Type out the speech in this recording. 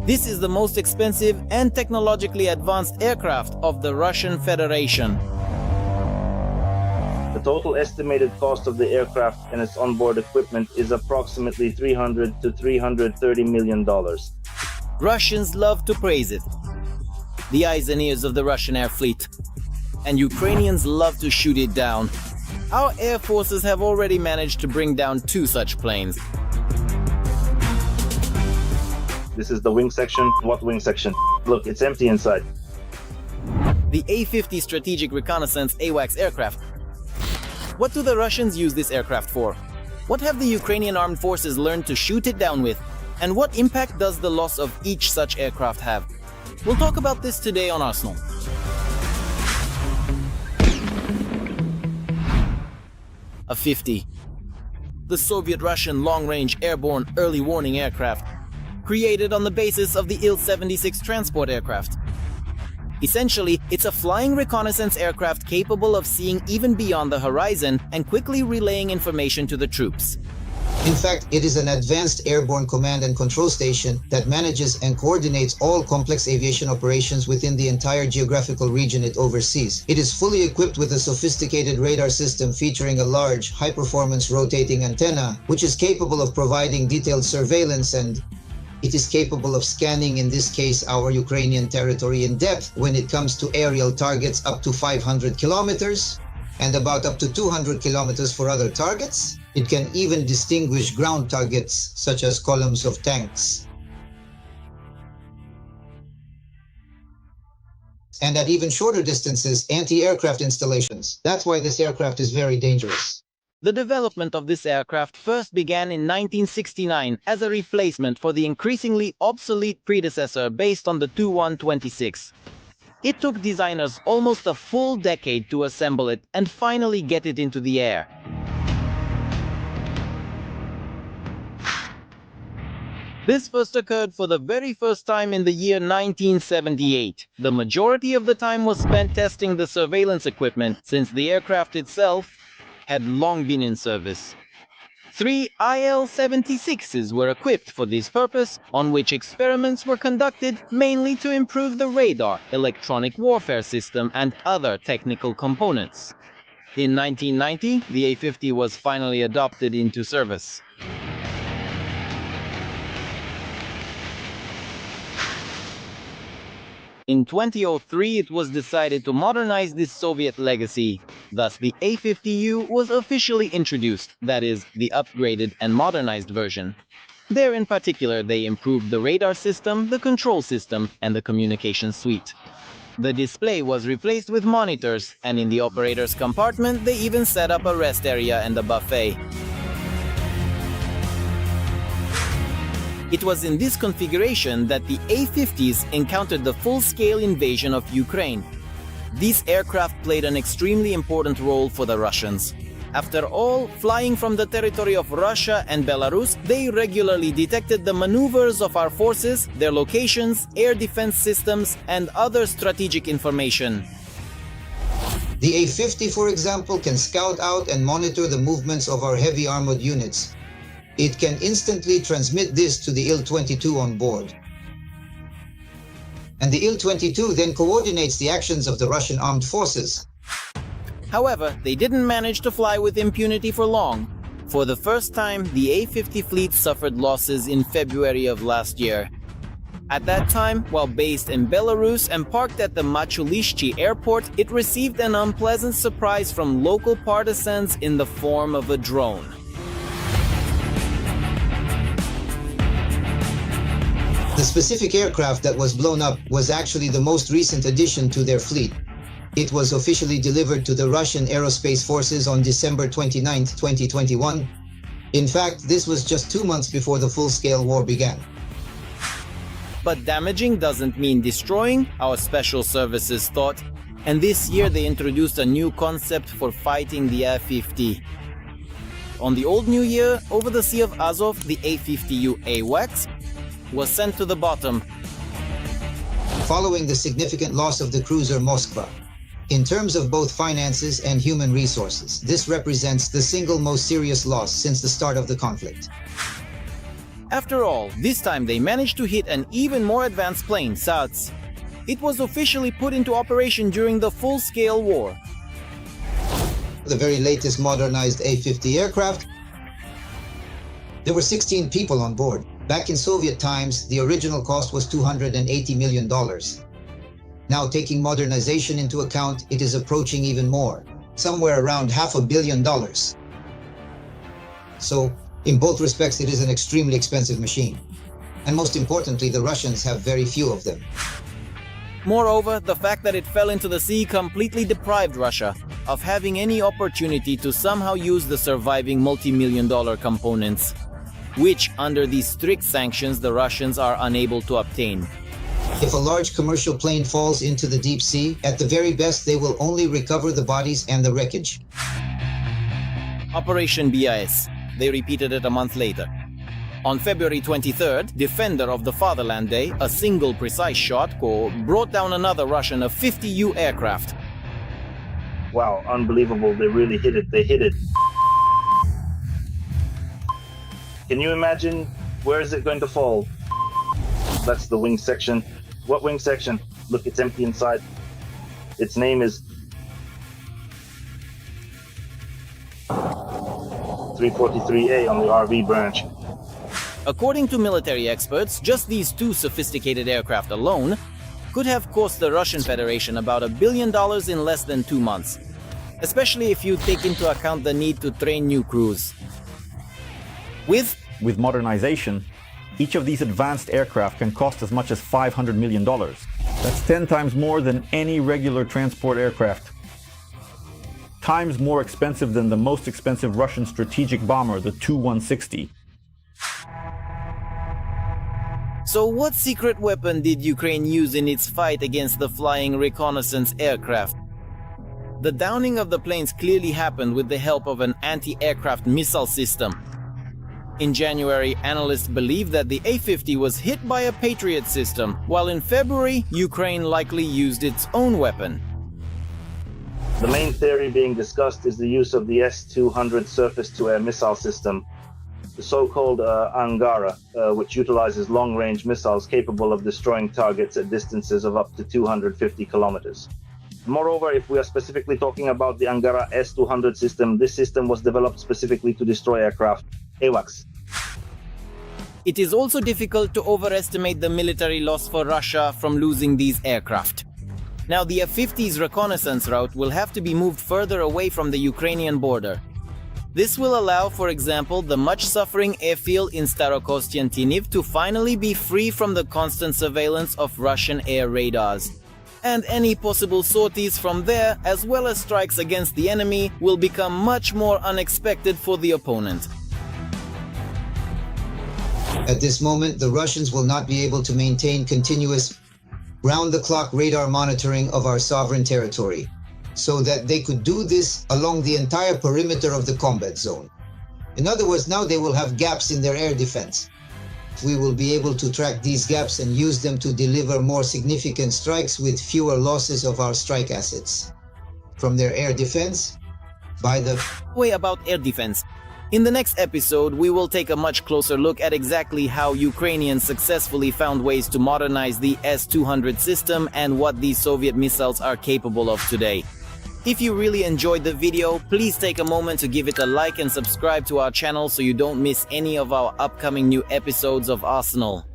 This is the most expensive and technologically advanced aircraft of the Russian Federation. The total estimated cost of the aircraft and its onboard equipment is approximately $300 to $330 million. Russians love to praise it. The eyes and ears of the Russian air fleet. And Ukrainians love to shoot it down. Our air forces have already managed to bring down 2 such planes. This is the wing section. What wing section? Look, it's empty inside. The A-50 Strategic Reconnaissance AWACS aircraft. What do the Russians use this aircraft for? What have the Ukrainian armed forces learned to shoot it down with? And what impact does the loss of each such aircraft have? We'll talk about this today on Arsenal. A-50. The Soviet-Russian long-range airborne early warning aircraft, created on the basis of the Il-76 transport aircraft. Essentially, it's a flying reconnaissance aircraft capable of seeing even beyond the horizon and quickly relaying information to the troops. In fact, it is an advanced airborne command and control station that manages and coordinates all complex aviation operations within the entire geographical region it oversees. It is fully equipped with a sophisticated radar system featuring a large, high-performance rotating antenna, which is capable of providing detailed surveillance, and it is capable of scanning, in this case, our Ukrainian territory in depth when it comes to aerial targets up to 500 kilometers and about up to 200 kilometers for other targets. It can even distinguish ground targets, such as columns of tanks. And at even shorter distances, anti-aircraft installations. That's why this aircraft is very dangerous. The development of this aircraft first began in 1969 as a replacement for the increasingly obsolete predecessor based on the Tu-126. It took designers almost a full decade to assemble it and finally get it into the air. This first occurred for the very first time in the year 1978. The majority of the time was spent testing the surveillance equipment, since the aircraft itself had long been in service. 3 IL-76s were equipped for this purpose, on which experiments were conducted mainly to improve the radar, electronic warfare system, and other technical components. In 1990, the A-50 was finally adopted into service. In 2003, it was decided to modernize this Soviet legacy. Thus, the A-50U was officially introduced, that is, the upgraded and modernized version. There, in particular, they improved the radar system, the control system, and the communication suite. The display was replaced with monitors, and in the operator's compartment, they even set up a rest area and a buffet. It was in this configuration that the A-50s encountered the full-scale invasion of Ukraine. These aircraft played an extremely important role for the Russians. After all, flying from the territory of Russia and Belarus, they regularly detected the maneuvers of our forces, their locations, air defense systems, and other strategic information. The A-50, for example, can scout out and monitor the movements of our heavy armored units. It can instantly transmit this to the Il-22 on board. And the Il-22 then coordinates the actions of the Russian armed forces. However, they didn't manage to fly with impunity for long. For the first time, the A-50 fleet suffered losses in February of last year. At that time, while based in Belarus and parked at the Machulishchi airport, it received an unpleasant surprise from local partisans in the form of a drone. The specific aircraft that was blown up was actually the most recent addition to their fleet. It was officially delivered to the Russian Aerospace Forces on December 29, 2021. In fact, this was just 2 months before the full-scale war began. But damaging doesn't mean destroying, our special services thought. And this year they introduced a new concept for fighting the A-50. On the old New Year, over the Sea of Azov, the A-50U AWACS was sent to the bottom. Following the significant loss of the cruiser Moskva. In terms of both finances and human resources, this represents the single most serious loss since the start of the conflict. After all, this time they managed to hit an even more advanced plane, SATS. It was officially put into operation during the full-scale war. The very latest modernized A-50 aircraft. There were 16 people on board. Back in Soviet times, the original cost was $280 million. Now, taking modernization into account, it is approaching even more, somewhere around $500 million. So, in both respects, it is an extremely expensive machine. And most importantly, the Russians have very few of them. Moreover, the fact that it fell into the sea completely deprived Russia of having any opportunity to somehow use the surviving multi-million-dollar components, which, under these strict sanctions, the Russians are unable to obtain. If a large commercial plane falls into the deep sea, at the very best, they will only recover the bodies and the wreckage. Operation BIS. They repeated it a month later. On February 23rd, Defender of the Fatherland Day, a single precise shot brought down another Russian A-50U aircraft. Wow, unbelievable. They really hit it. They hit it. Can you imagine where is it going to fall? That's the wing section. What wing section? Look, it's empty inside. Its name is 343A on the RV branch. According to military experts, just these two sophisticated aircraft alone could have cost the Russian Federation about $1 billion in less than 2 months, especially if you take into account the need to train new crews. With modernization, each of these advanced aircraft can cost as much as $500 million. That's 10 times more than any regular transport aircraft. Times more expensive than the most expensive Russian strategic bomber, the Tu-160. So what secret weapon did Ukraine use in its fight against the flying reconnaissance aircraft? The downing of the planes clearly happened with the help of an anti-aircraft missile system. In January, analysts believed that the A-50 was hit by a Patriot system, while in February, Ukraine likely used its own weapon. The main theory being discussed is the use of the S-200 surface-to-air missile system, the so-called Angara, which utilizes long-range missiles capable of destroying targets at distances of up to 250 kilometers. Moreover, if we are specifically talking about the Angara S-200 system, this system was developed specifically to destroy aircraft, AWACS. It is also difficult to overestimate the military loss for Russia from losing these aircraft. Now, the A-50's reconnaissance route will have to be moved further away from the Ukrainian border. This will allow, for example, the much-suffering airfield in Starokostiantiniv to finally be free from the constant surveillance of Russian air radars. And any possible sorties from there, as well as strikes against the enemy, will become much more unexpected for the opponent. At this moment, the Russians will not be able to maintain continuous round-the-clock radar monitoring of our sovereign territory, so that they could do this along the entire perimeter of the combat zone. In other words, now they will have gaps in their air defense. We will be able to track these gaps and use them to deliver more significant strikes with fewer losses of our strike assets. From their air defense, by the way about air defense. In the next episode, we will take a much closer look at exactly how Ukrainians successfully found ways to modernize the S-200 system and what these Soviet missiles are capable of today. If you really enjoyed the video, please take a moment to give it a like and subscribe to our channel so you don't miss any of our upcoming new episodes of Arsenal.